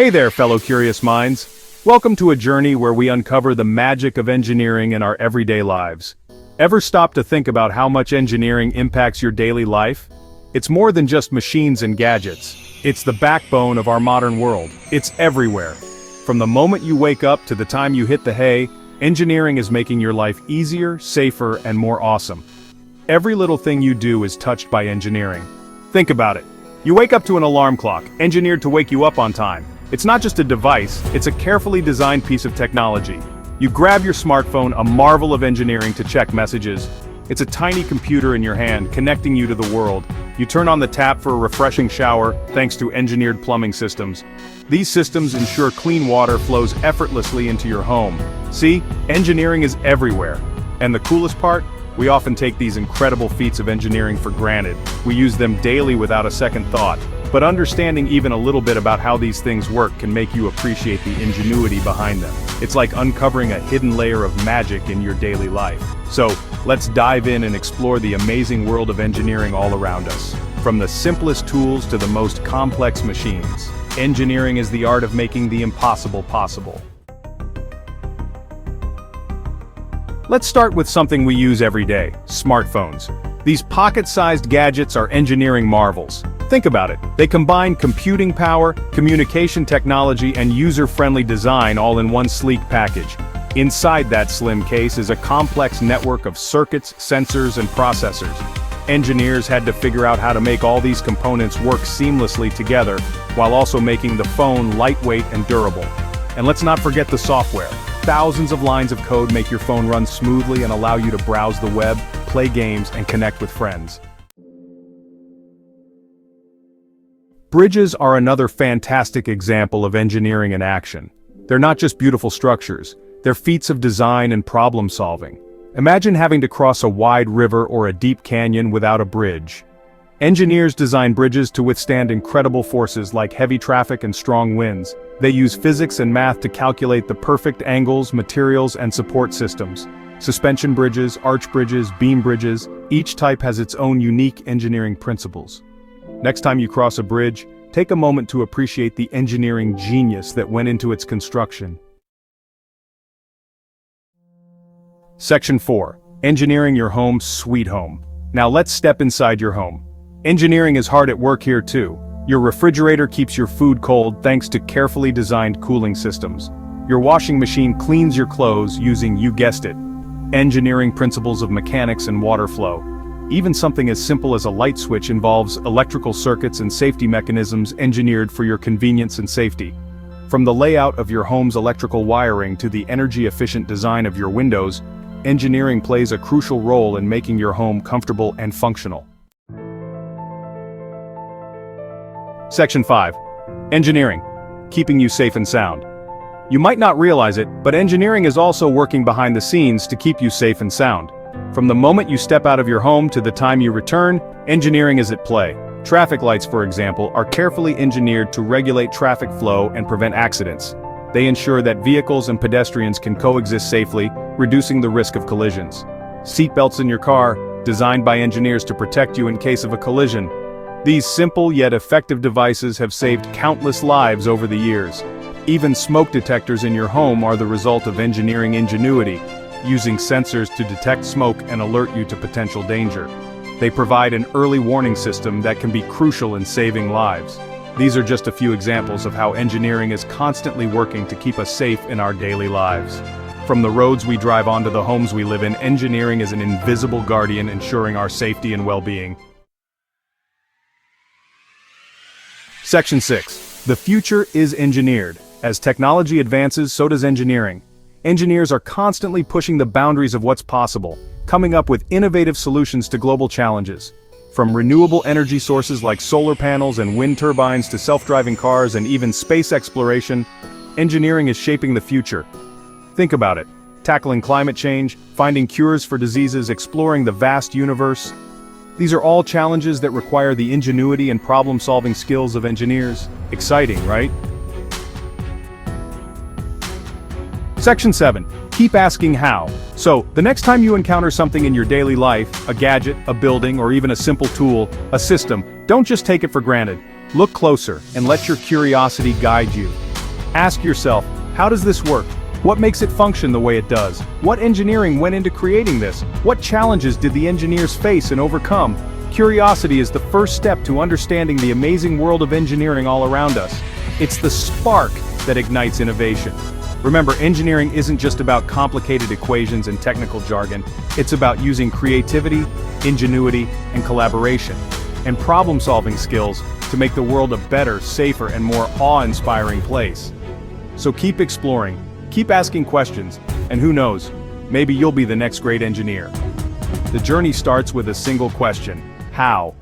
Hey there, fellow curious minds. Welcome to a journey where we uncover the magic of engineering in our everyday lives. Ever stop to think about how much engineering impacts your daily life? It's more than just machines and gadgets. It's the backbone of our modern world. It's everywhere. From the moment you wake up to the time you hit the hay, engineering is making your life easier, safer, and more awesome. Every little thing you do is touched by engineering. Think about it. You wake up to an alarm clock, engineered to wake you up on time. It's not just a device, it's a carefully designed piece of technology. You grab your smartphone, a marvel of engineering, to check messages. It's a tiny computer in your hand, connecting you to the world. You turn on the tap for a refreshing shower, thanks to engineered plumbing systems. These systems ensure clean water flows effortlessly into your home. See, engineering is everywhere. And the coolest part? We often take these incredible feats of engineering for granted. We use them daily without a second thought. But understanding even a little bit about how these things work can make you appreciate the ingenuity behind them. It's like uncovering a hidden layer of magic in your daily life. So, let's dive in and explore the amazing world of engineering all around us. From the simplest tools to the most complex machines, engineering is the art of making the impossible possible. Let's start with something we use every day: smartphones. These pocket-sized gadgets are engineering marvels. Think about it. They combine computing power, communication technology, and user-friendly design all in one sleek package. Inside that slim case is a complex network of circuits, sensors, and processors. Engineers had to figure out how to make all these components work seamlessly together, while also making the phone lightweight and durable. And let's not forget the software. Thousands of lines of code make your phone run smoothly and allow you to browse the web, play games, and connect with friends. Bridges are another fantastic example of engineering in action. They're not just beautiful structures, they're feats of design and problem solving. Imagine having to cross a wide river or a deep canyon without a bridge. Engineers design bridges to withstand incredible forces like heavy traffic and strong winds. They use physics and math to calculate the perfect angles, materials, and support systems. Suspension bridges, arch bridges, beam bridges, each type has its own unique engineering principles. Next time you cross a bridge, take a moment to appreciate the engineering genius that went into its construction. Section 4. Engineering your home sweet home. Now let's step inside your home. Engineering is hard at work here too. Your refrigerator keeps your food cold thanks to carefully designed cooling systems. Your washing machine cleans your clothes using, you guessed it, engineering principles of mechanics and water flow. Even something as simple as a light switch involves electrical circuits and safety mechanisms engineered for your convenience and safety. From the layout of your home's electrical wiring to the energy-efficient design of your windows, engineering plays a crucial role in making your home comfortable and functional. Section 5. Engineering. Keeping you safe and sound. You might not realize it, but engineering is also working behind the scenes to keep you safe and sound. From the moment you step out of your home to the time you return, engineering is at play. Traffic lights, for example, are carefully engineered to regulate traffic flow and prevent accidents. They ensure that vehicles and pedestrians can coexist safely, reducing the risk of collisions. Seatbelts in your car, designed by engineers to protect you in case of a collision. These simple yet effective devices have saved countless lives over the years. Even smoke detectors in your home are the result of engineering ingenuity, using sensors to detect smoke and alert you to potential danger. They provide an early warning system that can be crucial in saving lives. These are just a few examples of how engineering is constantly working to keep us safe in our daily lives. From the roads we drive on to the homes we live in, engineering is an invisible guardian ensuring our safety and well-being. Section 6. The future is engineered. As technology advances, so does engineering. Engineers are constantly pushing the boundaries of what's possible, coming up with innovative solutions to global challenges. From renewable energy sources like solar panels and wind turbines to self-driving cars and even space exploration, engineering is shaping the future. Think about it. Tackling climate change, finding cures for diseases, exploring the vast universe. These are all challenges that require the ingenuity and problem-solving skills of engineers. Exciting, right? Section 7. Keep asking how. So, the next time you encounter something in your daily life, a gadget, a building, or even a simple tool, a system, don't just take it for granted. Look closer and let your curiosity guide you. Ask yourself, how does this work? What makes it function the way it does? What engineering went into creating this? What challenges did the engineers face and overcome? Curiosity is the first step to understanding the amazing world of engineering all around us. It's the spark that ignites innovation. Remember, engineering isn't just about complicated equations and technical jargon. It's about using creativity, ingenuity, and collaboration, and problem-solving skills to make the world a better, safer, and more awe-inspiring place. So keep exploring, keep asking questions, and who knows, maybe you'll be the next great engineer. The journey starts with a single question: how?